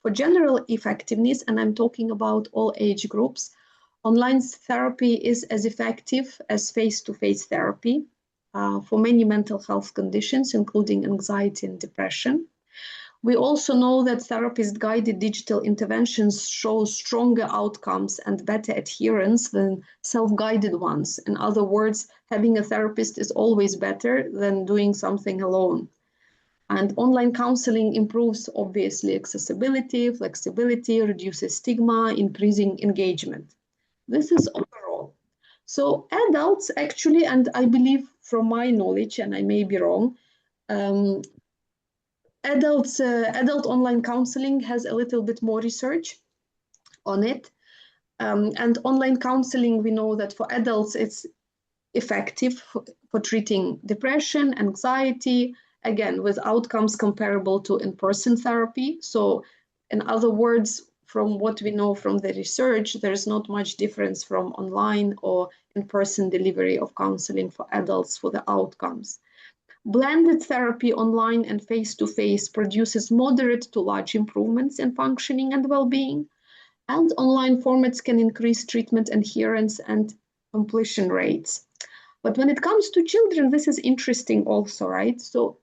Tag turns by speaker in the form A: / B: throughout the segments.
A: For general effectiveness, and I'm talking about all age groups, online therapy is as effective as face-to-face therapy for many mental health conditions, including anxiety and depression. We also know that therapist-guided digital interventions show stronger outcomes and better adherence than self-guided ones. In other words, having a therapist is always better than doing something alone. And online counseling improves, obviously, accessibility, flexibility, reduces stigma, increasing engagement. This is overall. So adults actually, and I believe from my knowledge, and I may be wrong, um, adult online counseling has a little bit more research on it. And online counseling, we know that for adults, it's effective for treating depression, anxiety, again, with outcomes comparable to in-person therapy. So in other words, from what we know from the research, there's not much difference from online or in-person delivery of counseling for adults for the outcomes. Blended therapy online and face-to-face produces moderate to large improvements in functioning and well-being, and online formats can increase treatment adherence and completion rates. But when it comes to children, this is interesting also, right? So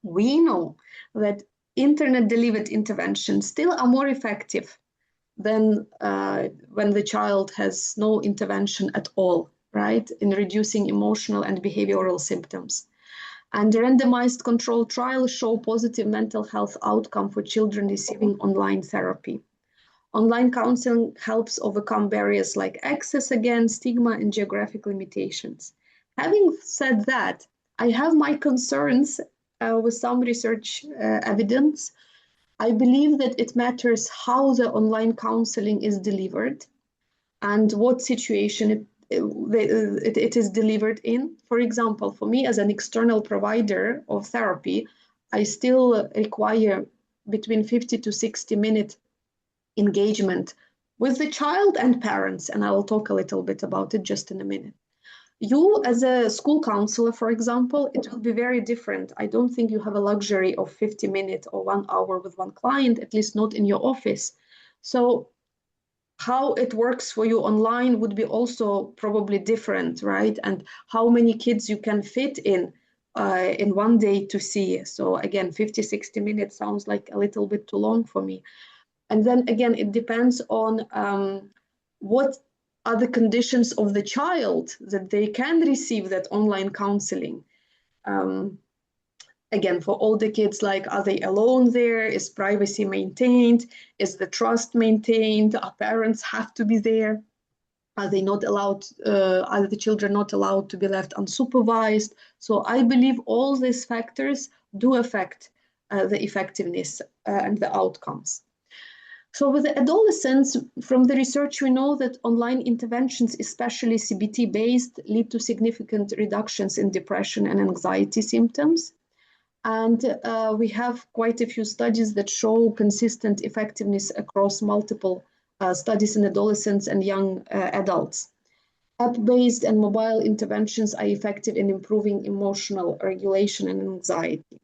A: we know that internet-delivered interventions still are more effective than when the child has no intervention at all, right, in reducing emotional and behavioral symptoms. And randomized controlled trials show positive mental health outcome for children receiving online therapy. Online counseling helps overcome barriers like access, again, stigma, and geographic limitations. Having said that, I have my concerns with some research evidence. I believe that it matters how the online counseling is delivered and what situation it is delivered in. For example, for me as an external provider of therapy, I still require between 50 to 60-minute engagement with the child and parents, and I will talk a little bit about it just in a minute. You, as a school counselor, for example, it will be very different. I don't think you have a luxury of 50 minutes or 1 hour with one client, at least not in your office. So how it works for you online would be also probably different, right? And how many kids you can fit in one day to see. So again, 50, 60 minutes sounds like a little bit too long for me. And then again, it depends on what are the conditions of the child that they can receive that online counseling. Again, for older kids, like, are they alone there? Is privacy maintained? Is the trust maintained? Are parents have to be there? Are they not allowed? Are the children not allowed to be left unsupervised? So I believe all these factors do affect the effectiveness and the outcomes. So with the adolescents, from the research, we know that online interventions, especially CBT-based, lead to significant reductions in depression and anxiety symptoms. And we have quite a few studies that show consistent effectiveness across multiple studies in adolescents and young adults. App-based and mobile interventions are effective in improving emotional regulation and anxiety.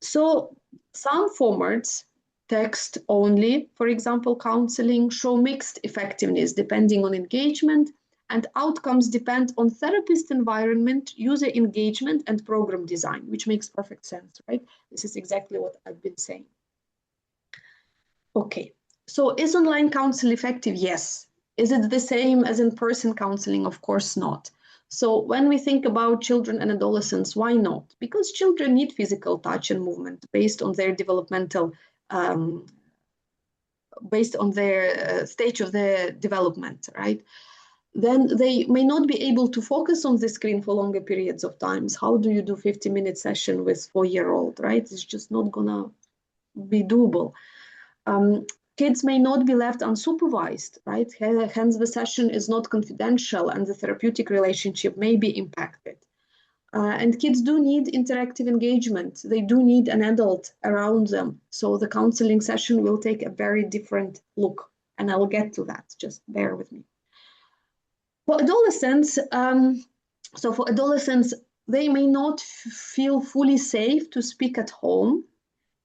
A: So some formats, text only, for example, counseling, show mixed effectiveness depending on engagement, and outcomes depend on therapist environment, user engagement, and program design, which makes perfect sense, right? This is exactly what I've been saying. Okay, so is online counsel effective? Yes. Is it the same as in-person counseling? Of course not. So when we think about children and adolescents, why not? Because children need physical touch and movement based on their developmental, based on their stage of their development, right? Then they may not be able to focus on the screen for longer periods of times. How do you do 50-minute session with 4-year-old, right? It's just not gonna be doable. Kids may not be left unsupervised, right? Hence the session is not confidential and the therapeutic relationship may be impacted. And kids do need interactive engagement. They do need an adult around them. So the counseling session will take a very different look, and I'll get to that, just bear with me. For adolescents, they may not feel fully safe to speak at home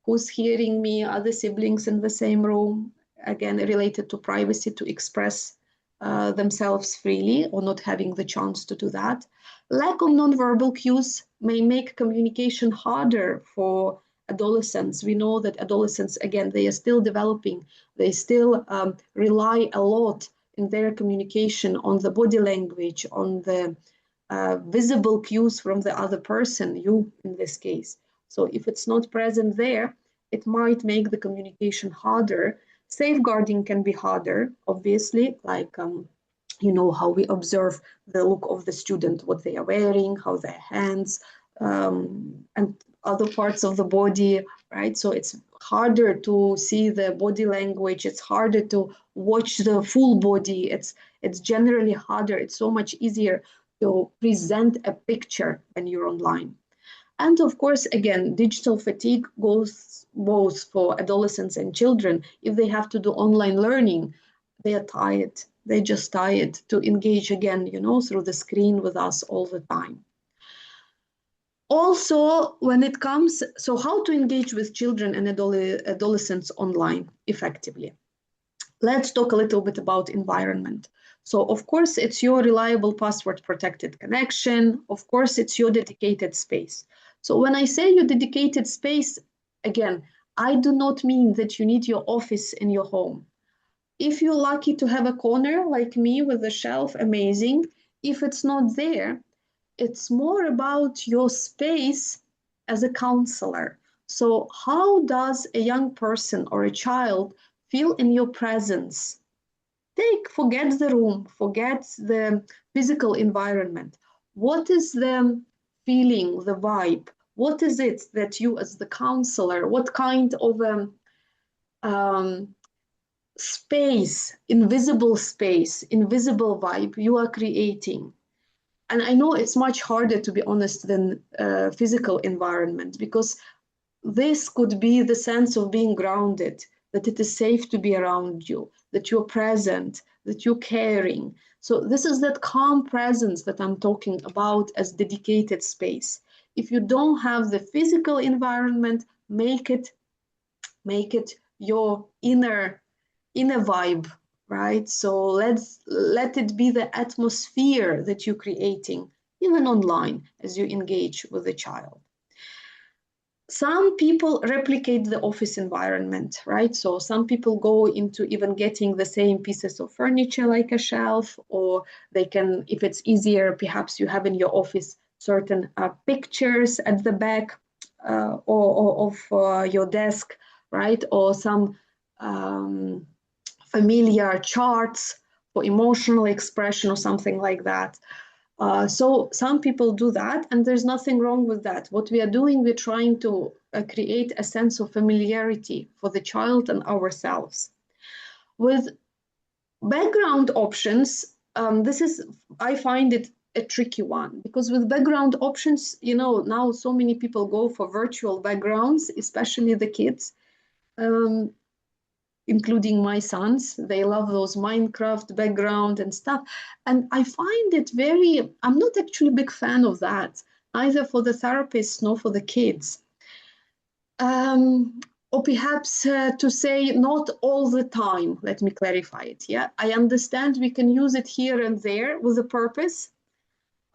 A: who's hearing me, other siblings in the same room, again, related to privacy, to express themselves freely or not having the chance to do that. Lack of nonverbal cues may make communication harder for adolescents. We know that adolescents, again, they are still developing. They still rely a lot in their communication on the body language, on the visible cues from the other person, you in this case. So if it's not present there, it might make the communication harder. Safeguarding can be harder, obviously, like how we observe the look of the student, what they are wearing, how their hands and other parts of the body, right? So it's harder to see the body language. It's harder to watch the full body. It's generally harder. It's so much easier to present a picture when you're online. And of course, again, digital fatigue goes both for adolescents and children. If they have to do online learning, they are tired. They're just tired to engage again, through the screen with us all the time. Also, when it comes, so how to engage with children and adolescents online effectively. Let's talk a little bit about environment. So of course, it's your reliable password protected connection. Of course, it's your dedicated space. So when I say your dedicated space, again, I do not mean that you need your office in your home. If you're lucky to have a corner like me with a shelf, amazing. If it's not there, it's more about your space as a counselor. So how does a young person or a child feel in your presence? Forget the room, forget the physical environment. What is the feeling, the vibe? What is it that you, as the counselor, what kind of space, invisible vibe you are creating? And I know it's much harder, to be honest, than physical environment, because this could be the sense of being grounded, that it is safe to be around you, that you're present, that you're caring. So this is that calm presence that I'm talking about as dedicated space. If you don't have the physical environment, make it your inner vibe, right? So let it be the atmosphere that you're creating, even online, as you engage with the child. Some people replicate the office environment, right? So some people go into even getting the same pieces of furniture like a shelf, or they can, if it's easier, perhaps you have in your office certain pictures at the back or of your desk, right? Or some familiar charts for emotional expression or something like that. So some people do that, and there's nothing wrong with that. What we are doing, we're trying to create a sense of familiarity for the child and ourselves. With background options, I find it a tricky one, because with background options, now so many people go for virtual backgrounds, especially the kids. Including my sons. They love those Minecraft background and stuff. And I find it I'm not actually a big fan of that, either for the therapists nor for the kids. Or perhaps to say not all the time, let me clarify it. Yeah, I understand we can use it here and there with a purpose.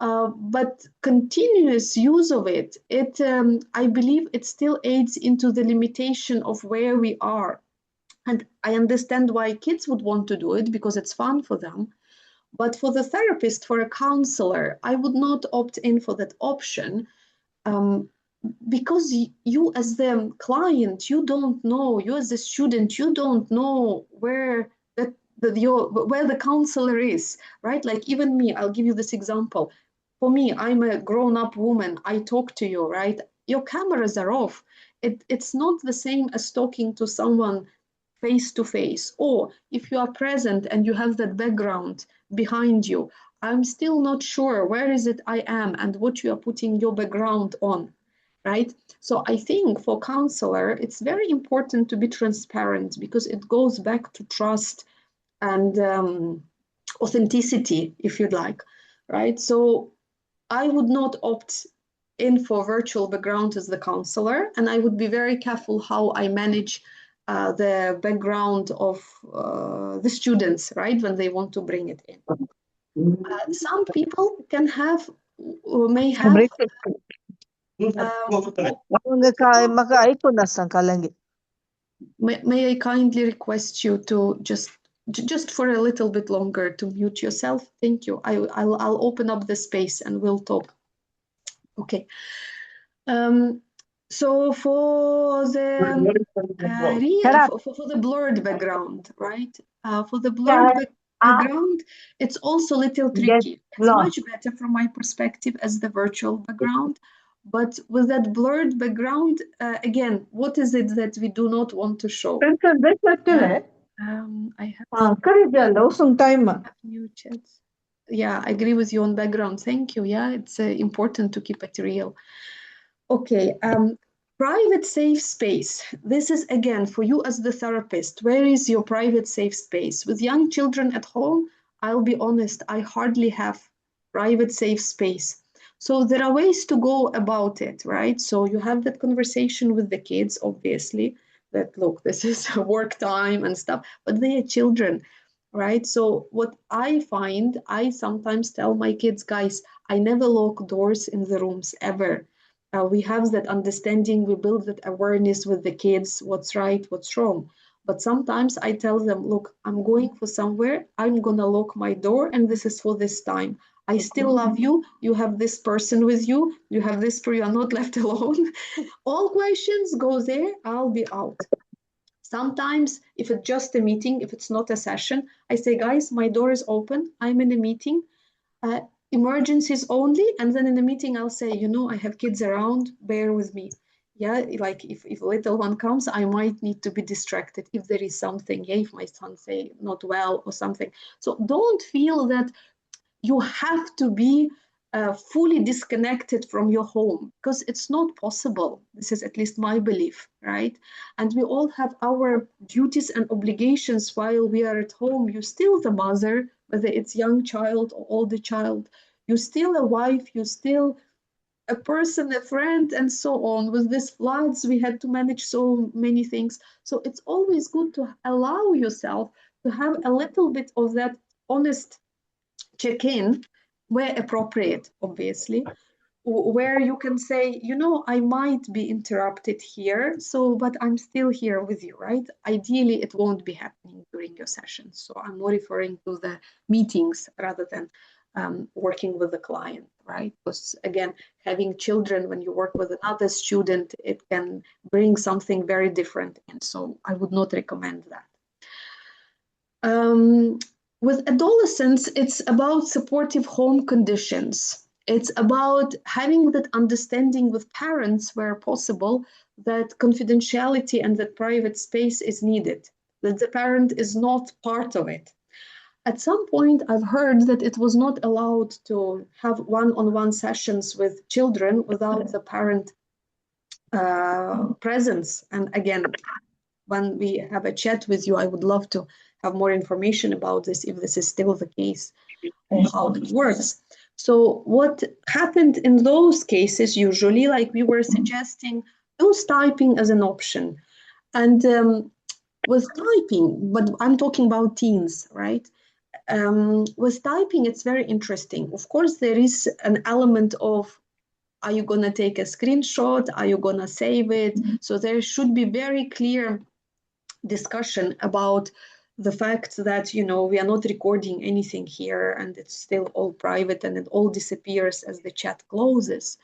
A: But continuous use of it, I believe it still aids into the limitation of where we are. And I understand why kids would want to do it, because it's fun for them. But for the therapist, for a counselor, I would not opt in for that option, because you as the client, you don't know, you as a student, you don't know where the counselor is, right? Like even me, I'll give you this example. For me, I'm a grown-up woman. I talk to you, right? Your cameras are off. It's not the same as talking to someone face to face. Or if you are present and you have that background behind you, I'm still not sure where is it I am and what you are putting your background on, right? So I think for counselor, it's very important to be transparent, because it goes back to trust and authenticity, if you'd like, right? So I would not opt in for virtual background as the counselor, and I would be very careful how I manage the background of the students, right, when they want to bring it in. Some people can have or may have may I kindly request you to just for a little bit longer to mute yourself? Thank you. I'll open up the space and we'll talk. Okay. So for the for the blurred background, right? For the blurred background, it's also a little tricky. It's much better from my perspective as the virtual background. But with that blurred background, again, what is it that we do not want to show? I have new chats. Yeah, I agree with you on background. Thank you. Yeah, it's important to keep it real. Okay, private safe space. This is again for you as the therapist. Where is your private safe space? With young children at home, I'll be honest, I hardly have private safe space. So there are ways to go about it, right? So you have that conversation with the kids, obviously, that look, this is work time and stuff, but they are children, right? So what I find, I sometimes tell my kids, guys, I never lock doors in the rooms ever. We have that understanding, we build that awareness with the kids, what's right, what's wrong. But sometimes I tell them, look, I'm going for somewhere, I'm gonna lock my door, and this is for this time. I still love you, you have this person with you, you have this, you're not left alone. All questions go there, I'll be out. Sometimes, if it's just a meeting, if it's not a session, I say, guys, my door is open, I'm in a meeting. Uh, Emergencies only, and then in the meeting I'll say, you know, I have kids around, bear with me. Yeah, like if a little one comes, I might need to be distracted if there is something, yeah, if my son say not well or something. So don't feel that you have to be fully disconnected from your home, because it's not possible. This is at least my belief, right? And we all have our duties and obligations while we are at home. You're still the mother, whether it's young child or older child. You're still a wife, you're still a person, a friend, and so on. With these floods, we had to manage so many things. So it's always good to allow yourself to have a little bit of that honest check in where appropriate, obviously, where you can say, you know, I might be interrupted here, so, but I'm still here with you, right? Ideally, it won't be happening during your sessions. So I'm more referring to the meetings rather than working with the client, right? Because again, having children, when you work with another student, it can bring something very different. And so I would not recommend that. With adolescents, it's about supportive home conditions. It's about having that understanding with parents where possible that confidentiality and that private space is needed, that the parent is not part of it. At some point, I've heard that it was not allowed to have one-on-one sessions with children without the parent presence. And again, when we have a chat with you, I would love to have more information about this, if this is still the case or how it works. So what happened in those cases, usually, like we were suggesting, use typing as an option. And with typing, but I'm talking about teens, right? With typing, it's very interesting. Of course, there is an element of, are you going to take a screenshot? Are you going to save it? So there should be very clear discussion about the fact that, you know, we are not recording anything here and it's still all private and it all disappears as the chat closes.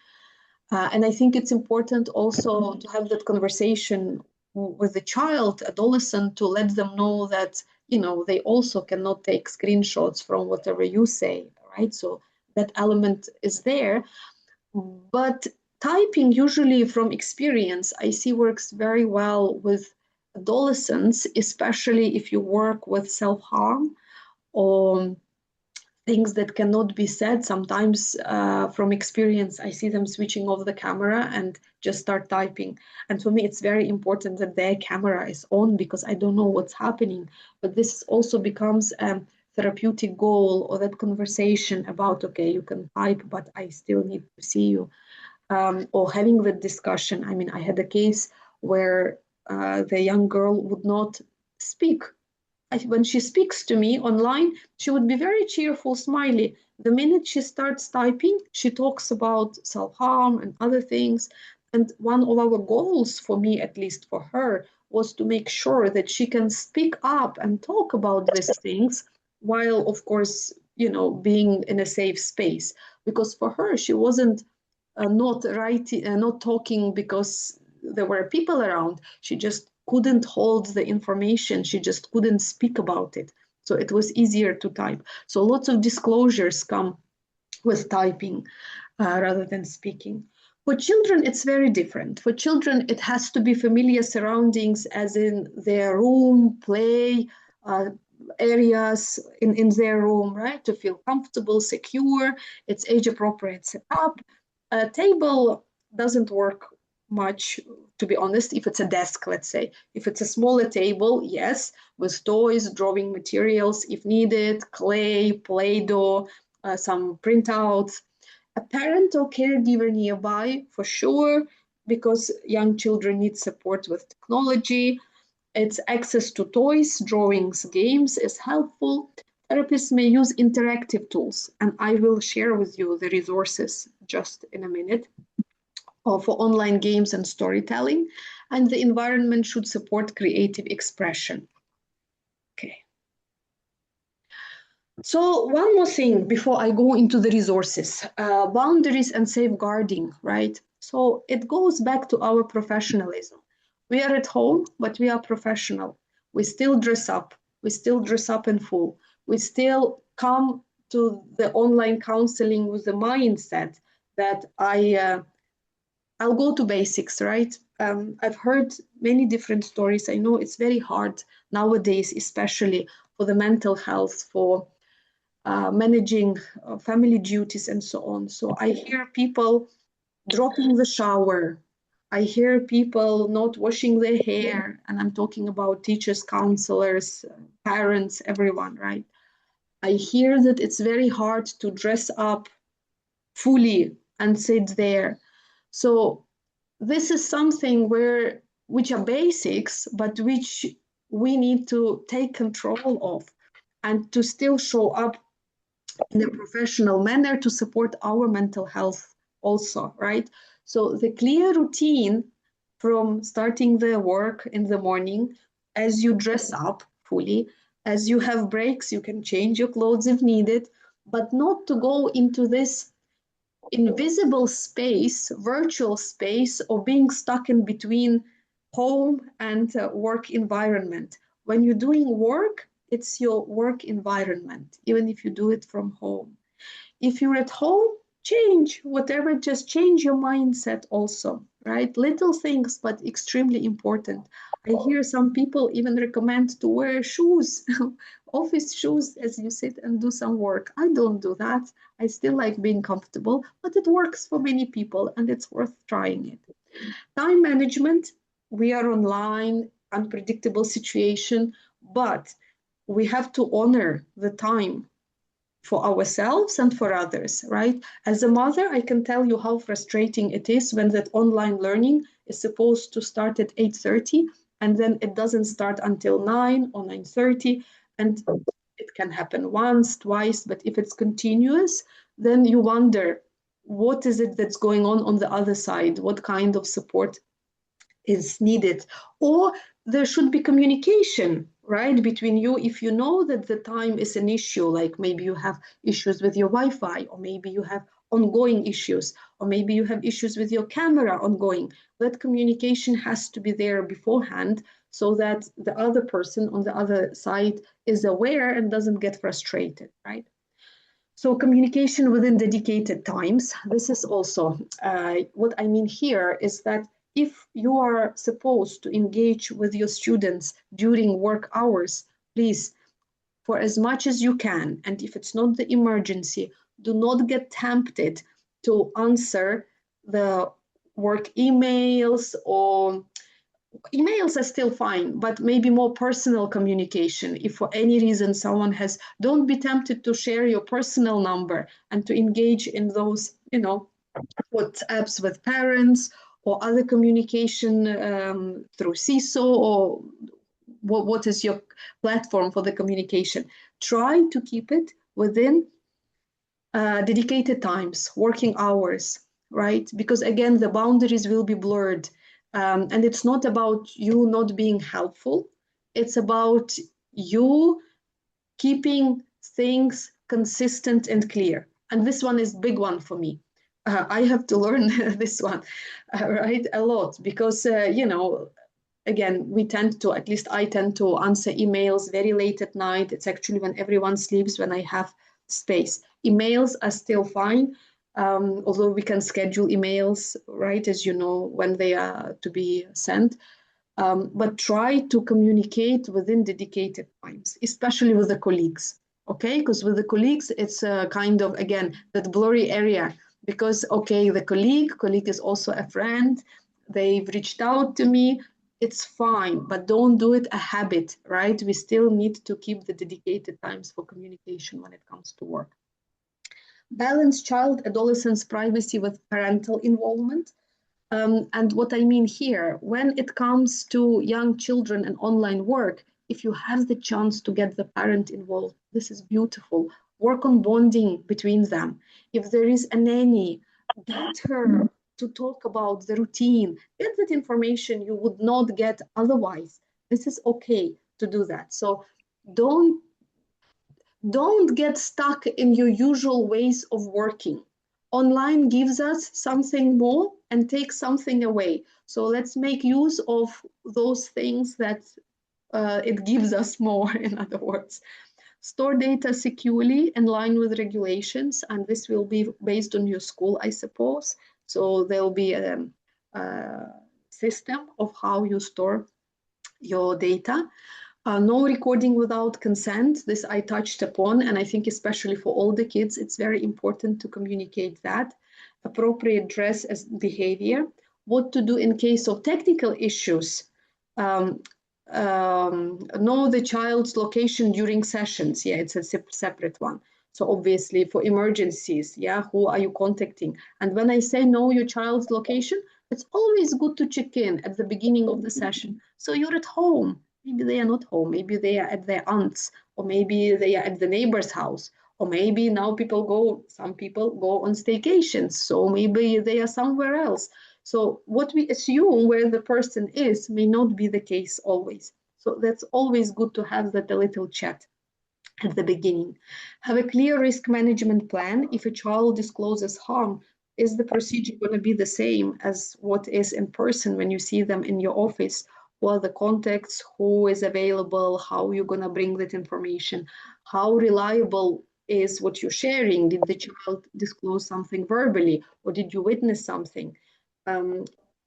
A: And I think it's important also to have that conversation with the child, adolescent, to let them know that, you know, they also cannot take screenshots from whatever you say, right? So that element is there. But typing, usually from experience, I see works very well with adolescents, especially if you work with self-harm or things that cannot be said. Sometimes from experience, I see them switching off the camera and just start typing. And for me, it's very important that their camera is on, because I don't know what's happening. But this also becomes a therapeutic goal, or that conversation about, okay, you can type, but I still need to see you. or having the discussion. I mean, I had a case where the young girl would not speak. When she speaks to me online, she would be very cheerful, smiley. The minute she starts typing, she talks about self-harm and other things. And one of our goals, for me, at least for her, was to make sure that she can speak up and talk about these things while, of course, being in a safe space. Because for her, she wasn't not writing, not talking because there were people around. She just couldn't hold the information. She just couldn't speak about it. So it was easier to type. So lots of disclosures come with typing rather than speaking. For children, it's very different. For children, it has to be familiar surroundings, as in their room, play areas in their room, right? To feel comfortable, secure. It's age appropriate setup. A table doesn't work much, to be honest, if it's a desk, let's say. If it's a smaller table, yes, with toys, drawing materials if needed, clay, Play-Doh, some printouts. A parent or caregiver nearby, for sure, because young children need support with technology. Its access to toys, drawings, games is helpful. Therapists may use interactive tools, and I will share with you the resources just in a minute for online games and storytelling. And the environment should support creative expression. Okay. So one more thing before I go into the resources, boundaries and safeguarding, right? So it goes back to our professionalism. We are at home, but we are professional. We still dress up. We still dress up in full. We still come to the online counseling with the mindset that I'll go to basics, right? I've heard many different stories. I know it's very hard nowadays, especially for the mental health, for managing family duties and so on. So I hear people dropping the shower. I hear people not washing their hair, and I'm talking about teachers, counselors, parents, everyone, right? I hear that it's very hard to dress up fully and sit there. So this is something which are basics, but which we need to take control of and to still show up in a professional manner to support our mental health also, right? So the clear routine from starting the work in the morning, as you dress up fully, as you have breaks, you can change your clothes if needed, but not to go into this invisible space, virtual space, or being stuck in between home and work environment. When you're doing work, it's your work environment, even if you do it from home. If you're at home, change whatever, just change your mindset also, right? Little things, but extremely important. I hear some people even recommend to wear shoes, office shoes, as you sit and do some work. I don't do that. I still like being comfortable, but it works for many people and it's worth trying it. Time management, we are online, unpredictable situation, but we have to honor the time for ourselves and for others, right? As a mother, I can tell you how frustrating it is when that online learning is supposed to start at 8:30 and then it doesn't start until 9 or 9:30, and it can happen once, twice, but if it's continuous, then you wonder what is it that's going on the other side? What kind of support is needed? Or there should be communication, right, between you. If you know that the time is an issue, like maybe you have issues with your Wi-Fi, or maybe you have ongoing issues, or maybe you have issues with your camera ongoing, that communication has to be there beforehand so that the other person on the other side is aware and doesn't get frustrated, right? So communication within dedicated times. This is also what I mean here is that if you are supposed to engage with your students during work hours, please, for as much as you can, and if it's not the emergency, do not get tempted to answer the work emails, or emails are still fine, but maybe more personal communication. If for any reason someone don't be tempted to share your personal number and to engage in those, WhatsApps with parents or other communication through CISO, or what is your platform for the communication. Try to keep it within dedicated times, working hours, right? Because again, the boundaries will be blurred. And it's not about you not being helpful, it's about you keeping things consistent and clear. And this one is big one for me. I have to learn this one, right, a lot, because again, we tend to, at least I tend to answer emails very late at night. It's actually when everyone sleeps, when I have space. Emails are still fine, although we can schedule emails, right, as you know, when they are to be sent. But try to communicate within dedicated times, especially with the colleagues. Okay, because with the colleagues, it's a kind of, again, that blurry area. Because, okay, the colleague is also a friend. They've reached out to me. It's fine, but don't do it a habit, right? We still need to keep the dedicated times for communication when it comes to work. Balance child adolescence privacy with parental involvement. And what I mean here, when it comes to young children and online work, if you have the chance to get the parent involved, this is beautiful. Work on bonding between them. If there is a nanny, get her to talk about the routine, get that information you would not get otherwise. This is okay to do that. So don't don't get stuck in your usual ways of working. Online gives us something more and takes something away. So let's make use of those things that it gives us more, in other words. Store data securely in line with regulations, and this will be based on your school, I suppose. So there'll be a system of how you store your data. No recording without consent. This I touched upon, and I think especially for older kids, it's very important to communicate that. Appropriate dress as behavior. What to do in case of technical issues. Know the child's location during sessions. Yeah, it's a separate one. So obviously for emergencies, yeah, who are you contacting? And when I say know your child's location, it's always good to check in at the beginning of the session. So you're at home. Maybe they are not home. Maybe they are at their aunt's, or maybe they are at the neighbor's house, or maybe now some people go on staycations. So maybe they are somewhere else. So what we assume where the person is may not be the case always. So that's always good to have that a little chat at the beginning. Have a clear risk management plan. If a child discloses harm, is the procedure going to be the same as what is in person when you see them in your office? What are the contacts, who is available, how you're going to bring that information, how reliable is what you're sharing? Did the child disclose something verbally, or did you witness something?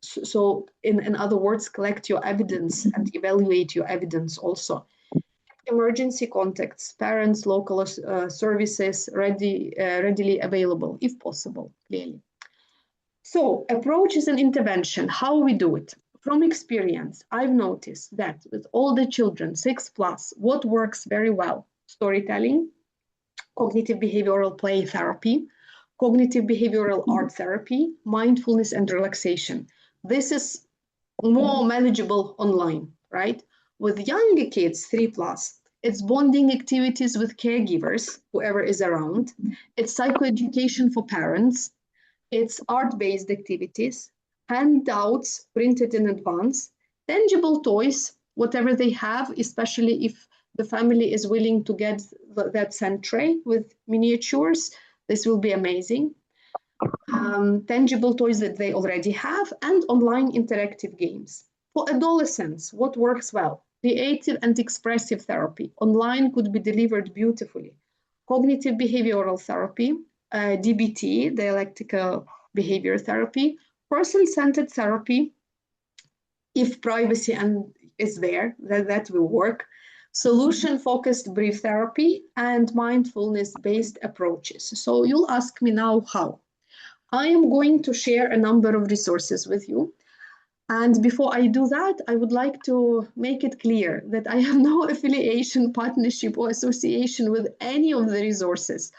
A: So in other words, collect your evidence and evaluate your evidence also. Emergency contacts, parents, local services readily available, if possible, clearly. So approaches and intervention, how we do it. From experience, I've noticed that with older children, 6+, what works very well? Storytelling, cognitive behavioral play therapy, cognitive behavioral art therapy, mindfulness and relaxation. This is more manageable online, right? With younger kids, 3+, it's bonding activities with caregivers, whoever is around. It's psychoeducation for parents. It's art-based activities, handouts printed in advance, tangible toys, whatever they have, especially if the family is willing to get that scent tray with miniatures. This will be amazing. Tangible toys that they already have, and online interactive games. For adolescents, what works well? Creative and expressive therapy. Online could be delivered beautifully. Cognitive behavioral therapy, DBT, dialectical behavior therapy, person-centered therapy, if privacy is there, that will work. Solution-focused brief therapy and mindfulness-based approaches. So you'll ask me now how. I am going to share a number of resources with you. And before I do that, I would like to make it clear that I have no affiliation, partnership, or association with any of the resources.